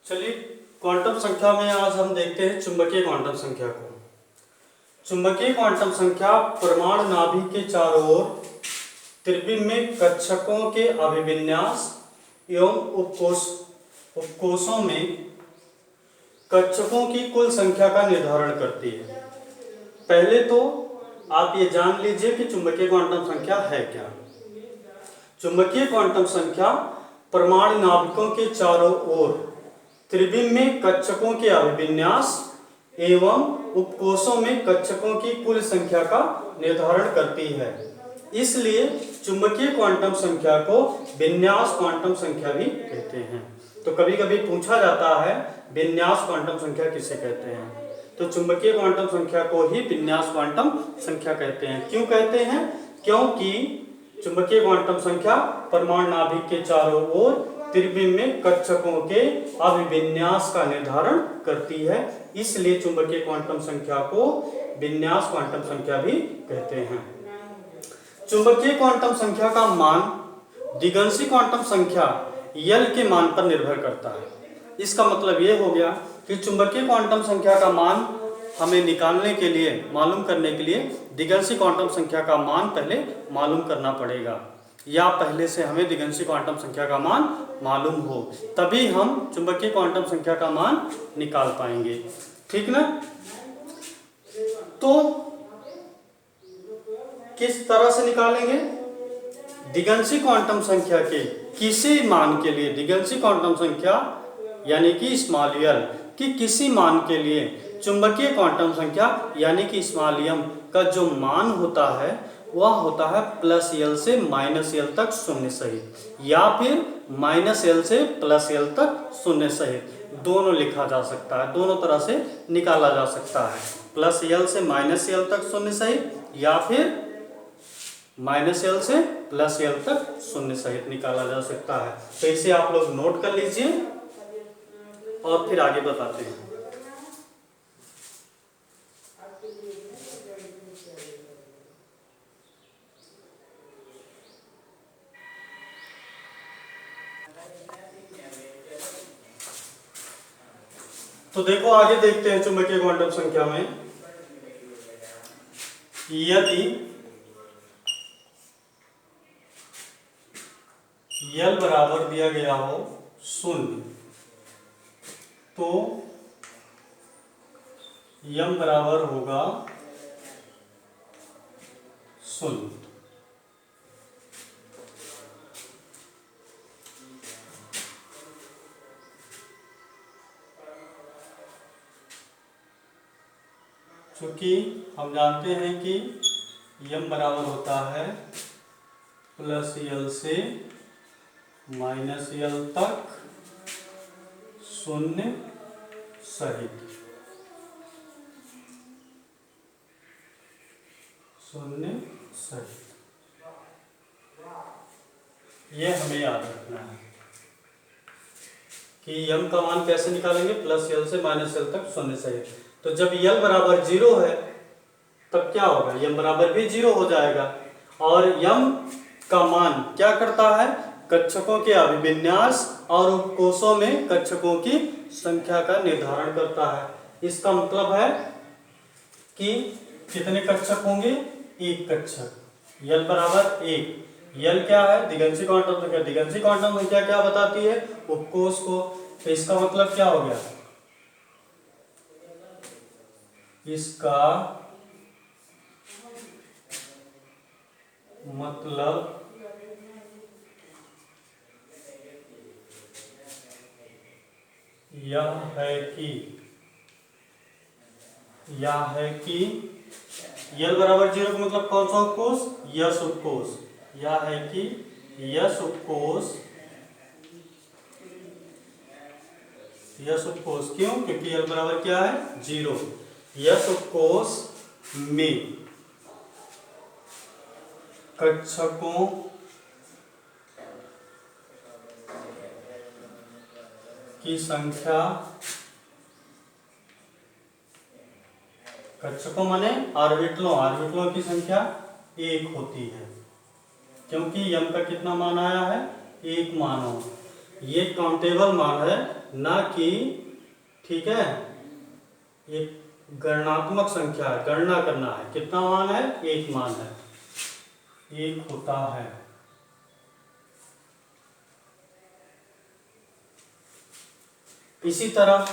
चलिए क्वांटम संख्या में आज हम देखते हैं चुंबकीय क्वांटम संख्या को। चुंबकीय क्वांटम संख्या परमाणु नाभि के चारों ओर त्रिविम में कक्षकों के अभिविन्यास एवं उपकोषों में कक्षकों की कुल संख्या का निर्धारण करती है। पहले तो आप ये जान लीजिए कि चुंबकीय क्वांटम संख्या है क्या। चुंबकीय क्वांटम संख्या परमाणु नाभिकों के चारों ओर त्रिविम में कक्षकों के अभिविन्यास एवं उपकोषों में कक्षकों की कुल संख्या का निर्धारण करती है। इसलिए चुंबकीय क्वांटम संख्या को विन्यास क्वांटम संख्या भी कहते हैं। तो कभी कभी पूछा जाता है विन्यास क्वांटम संख्या किसे कहते हैं, तो चुंबकीय क्वांटम संख्या को ही विन्यास क्वांटम संख्या कहते हैं। क्यों कहते हैं? क्योंकि चुंबकीय क्वांटम संख्या परमाणु नाभिक के चारों ओर त्रिविम में कक्षकों के अभिविन्यास का निर्धारण करती है। इसलिए चुंबकीय क्वांटम संख्या को विन्यास क्वांटम संख्या भी कहते हैं। चुंबकीय क्वांटम संख्या का मान दिगंशी क्वांटम संख्या L के मान पर निर्भर करता है। इसका मतलब ये हो गया कि चुंबकीय क्वांटम संख्या का मान हमें निकालने के लिए, मालूम करने के लिए दिगंशी क्वांटम संख्या का मान पहले मालूम करना पड़ेगा, या पहले से हमें दिगंशी क्वांटम संख्या का मान मालूम हो, तभी हम चुंबकीय क्वांटम संख्या का मान निकाल पाएंगे। ठीक ना? तो किस तरह से निकालेंगे? दिगंशी क्वांटम संख्या के किसी मान के लिए, दिगंशी क्वांटम संख्या यानी कि स्मॉल l की किसी मान के लिए चुंबकीय क्वांटम संख्या यानी कि स्मॉल m का जो मान होता है वह होता है +L से -L तक शून्य सहित, या फिर -L से +L तक शून्य सहित, दोनों लिखा जा सकता है, दोनों तरह से निकाला जा सकता है। +L से -L तक शून्य सहित, या फिर -L से +L तक शून्य सहित निकाला जा सकता है। तो इसे आप लोग नोट कर लीजिए और फिर आगे बताते हैं। तो देखो आगे देखते हैं चुंबकीय क्वांटम संख्या में, यदि L बराबर दिया गया हो 0 तो m बराबर होगा 0। चूंकि हम जानते हैं कि m बराबर होता है +L से -L तक शून्य सहित, शून्य सहित, ये हमें याद रखना है कि m का मान कैसे निकालेंगे? +L से -L तक शून्य सहित। तो जब L बराबर 0 है तब क्या होगा? m बराबर भी 0 हो जाएगा, और m का मान क्या करता है? कक्षकों के अभिविन्यास और उपकोषों में कक्षकों की संख्या का निर्धारण करता है। इसका मतलब है कि कितने कक्षक होंगे? एक कक्षक, L बराबर 1। L क्या है? दिगंशी क्वांटम संख्या। दिगंशी क्वांटम संख्या क्या बताती है? उपकोष को। तो इसका मतलब क्या हो गया? इसका मतलब यह है कि L बराबर 0 का मतलब कौन सा उपकोष? यस उपकोष। यह है कि यस उपकोष, यस उपकोष। क्यों? क्योंकि L बराबर क्या है? 0। यस उपकोष में कक्षकों की संख्या, कक्षकों माने ऑर्बिटलों की संख्या 1 होती है, क्योंकि m का कितना मान आया है? 1 मान हो। ये काउंटेबल मान है, ना कि, ठीक है, ये गणनात्मक संख्या है, गणना करना है। कितना मान है? एक मान है, एक होता है। इसी तरह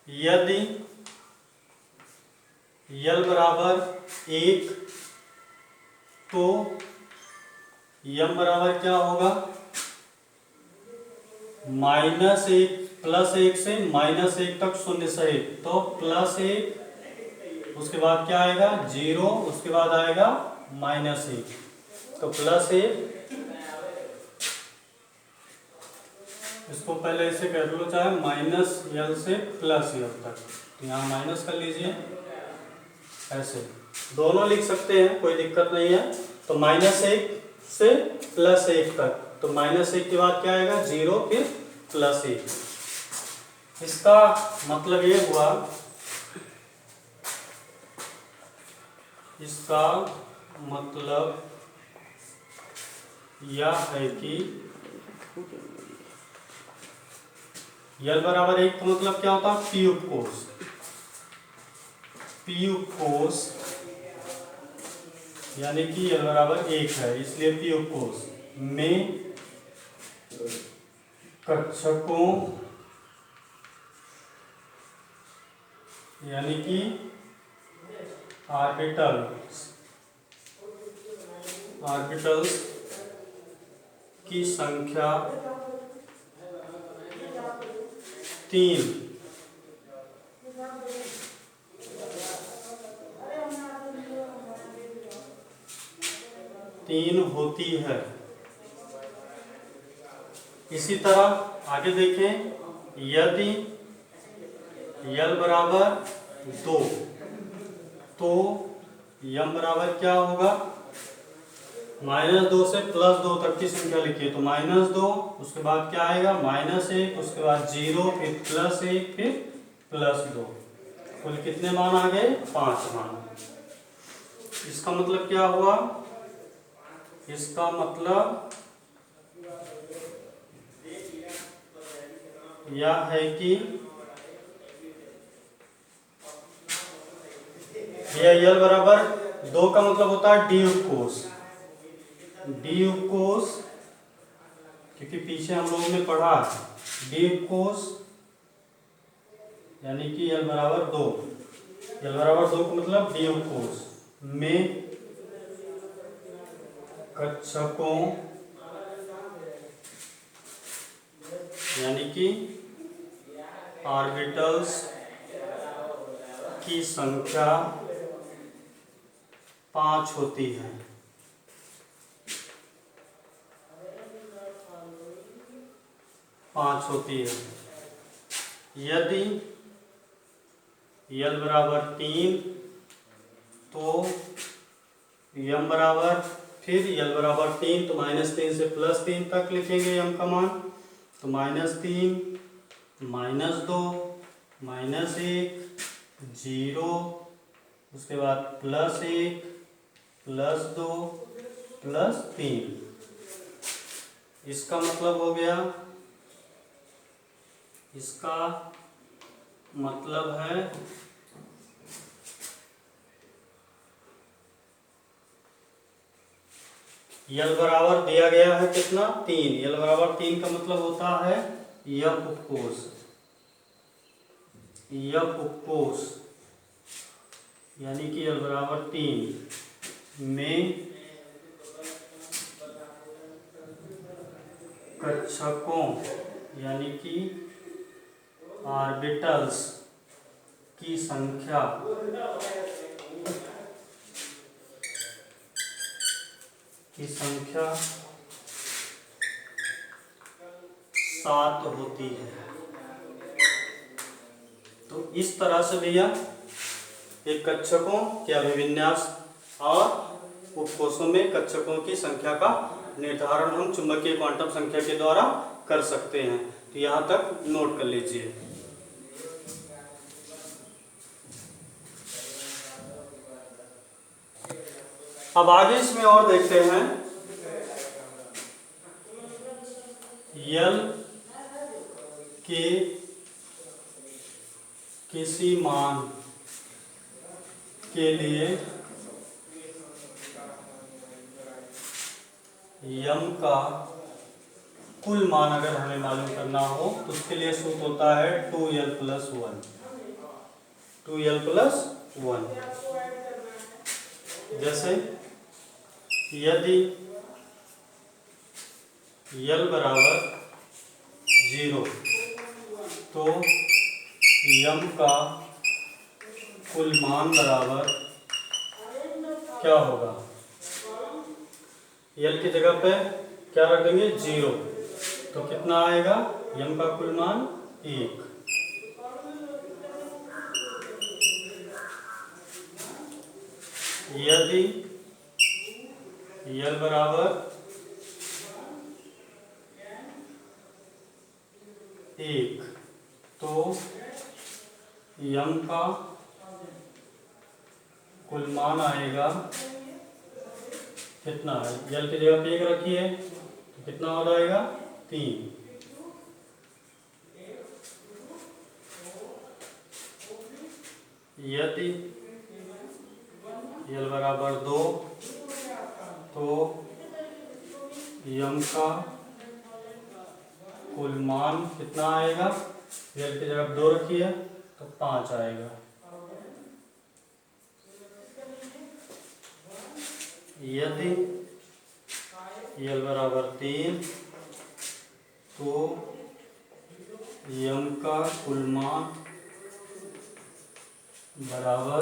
यदि यल बराबर 1 तो यम बराबर क्या होगा? -1 +1 से -1 तक शून्य सहित, तो +1, उसके बाद क्या आएगा? 0, उसके बाद आएगा -1, तो +1, इसको पहले ऐसे कर लो, चाहे -l से +l तक, तो यहाँ माइनस कर लीजिए, ऐसे दोनों लिख सकते हैं, कोई दिक्कत नहीं है। तो -1 से +1 तक, तो -1 के बाद क्या आएगा? 0, फिर +1। इसका मतलब ये हुआ, इसका मतलब यह है कि यल बराबर 1 का मतलब क्या होता है? पी उपकोष। पी उपकोष यानी कि यल बराबर 1 है, इसलिए पी उपकोष में कक्षकों यानी कि ऑर्बिटल्स की संख्या 3 होती है। इसी तरह आगे देखें, यदि यल बराबर 2 तो यम बराबर क्या होगा? -2 से +2 तक की संख्या लिखिए, तो -2, उसके बाद क्या आएगा? -1, उसके बाद 0, फिर +1, फिर +2। कुल कितने मान आ गए? 5 मान। इसका मतलब क्या हुआ? इसका मतलब यह है कि यह यल बराबर 2 का मतलब होता है डी उपकोष। डी उपकोष, क्योंकि पीछे हम लोगों ने पढ़ा डी उपकोष यानी कि यल बराबर 2। यल बराबर 2 का मतलब डी उपकोष में कक्षकों यानी कि ऑर्बिटल्स की संख्या 5 होती है। यदि यल बराबर 3 तो यम बराबर, फिर यल बराबर 3 तो -3 से +3 तक लिखेंगे यम का मान, तो -3, -2, -1, 0, उसके बाद +1, +2, +3। इसका मतलब हो गया, इसका मतलब है यल बराबर दिया गया है कितना? 3। यल बराबर 3 का मतलब होता है यफ उपकोष। यफ उपकोष यानी कि यल बराबर 3 में कक्षकों यानी कि ऑर्बिटल्स की संख्या 7 होती है। तो इस तरह से भैया एक कक्षकों के अभिविन्यास और उपकोषों में कक्षकों की संख्या का निर्धारण हम चुंबकीय क्वांटम संख्या के द्वारा कर सकते हैं। तो यहाँ तक नोट कर लीजिए। अब आगे इसमें और देखते हैं यल के किसी मान के लिए यम का कुल मान अगर हमें मालूम करना हो तो उसके लिए सूत्र होता है 2l+1। 2l+1। जैसे यदि यल बराबर 0 तो यम का कुल मान बराबर क्या होगा? यल की जगह पे क्या रख देंगे? 0। तो कितना आएगा? यम का कुल मान 1। यदि यल बराबर 1 तो यम का कुल मान आएगा कितना? यल की जगह पे 1 रखी है तो कितना हो जाएगा? 3। यदि यल बराबर 2 तो यम का कुल मान कितना आएगा? यल की जगह 2 रखी है तो 5 आएगा। यदि यल बराबर 3 तो यम का कुल मान बराबर,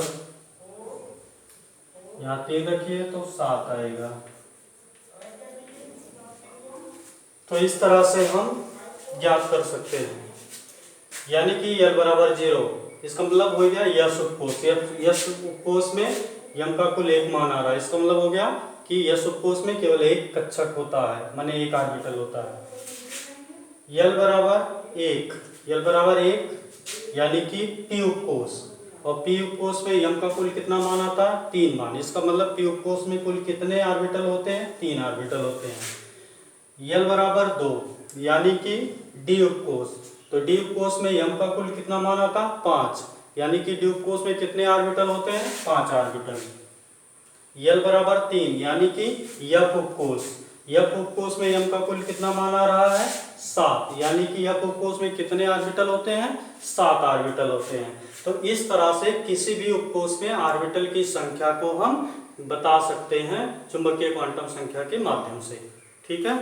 यहाँ 3 रखिए तो 7 आएगा। तो इस तरह से हम ज्ञात कर सकते हैं। यानी कि यल बराबर 0, इसका मतलब हो गया यस उपकोष। यस उपकोष में यम का कुल 1 मान आ रहा है। इसका मतलब हो गया कि यस उपकोष में केवल एक कक्षक होता है, माने एक ऑर्बिटल होता है। यल बराबर 1 यानी कि पी उपकोष, और पी उपकोष में यम का कुल कितना मान आता है? 3 मान। इसका मतलब पी उपकोष में कुल कितने ऑर्बिटल होते हैं? 3 ऑर्बिटल होते हैं। यल बराबर 2 यानी कि डी उपकोष, तो डी उपकोष में यम का कुल कितना मान आता? 5, यानी कि डी उपकोष में कितने ऑर्बिटल होते हैं? 5 ऑर्बिटल। यल बराबर 3 यानी कि यफ उपकोष, यफ उपकोष में यम का कुल कितना मान आ रहा है? 7, यानी कि यफ उपकोष में कितने ऑर्बिटल होते हैं? 7 ऑर्बिटल होते हैं। तो इस तरह से किसी भी उपकोष में ऑर्बिटल की संख्या को हम बता सकते हैं चुंबकीय क्वांटम संख्या के माध्यम से। ठीक है।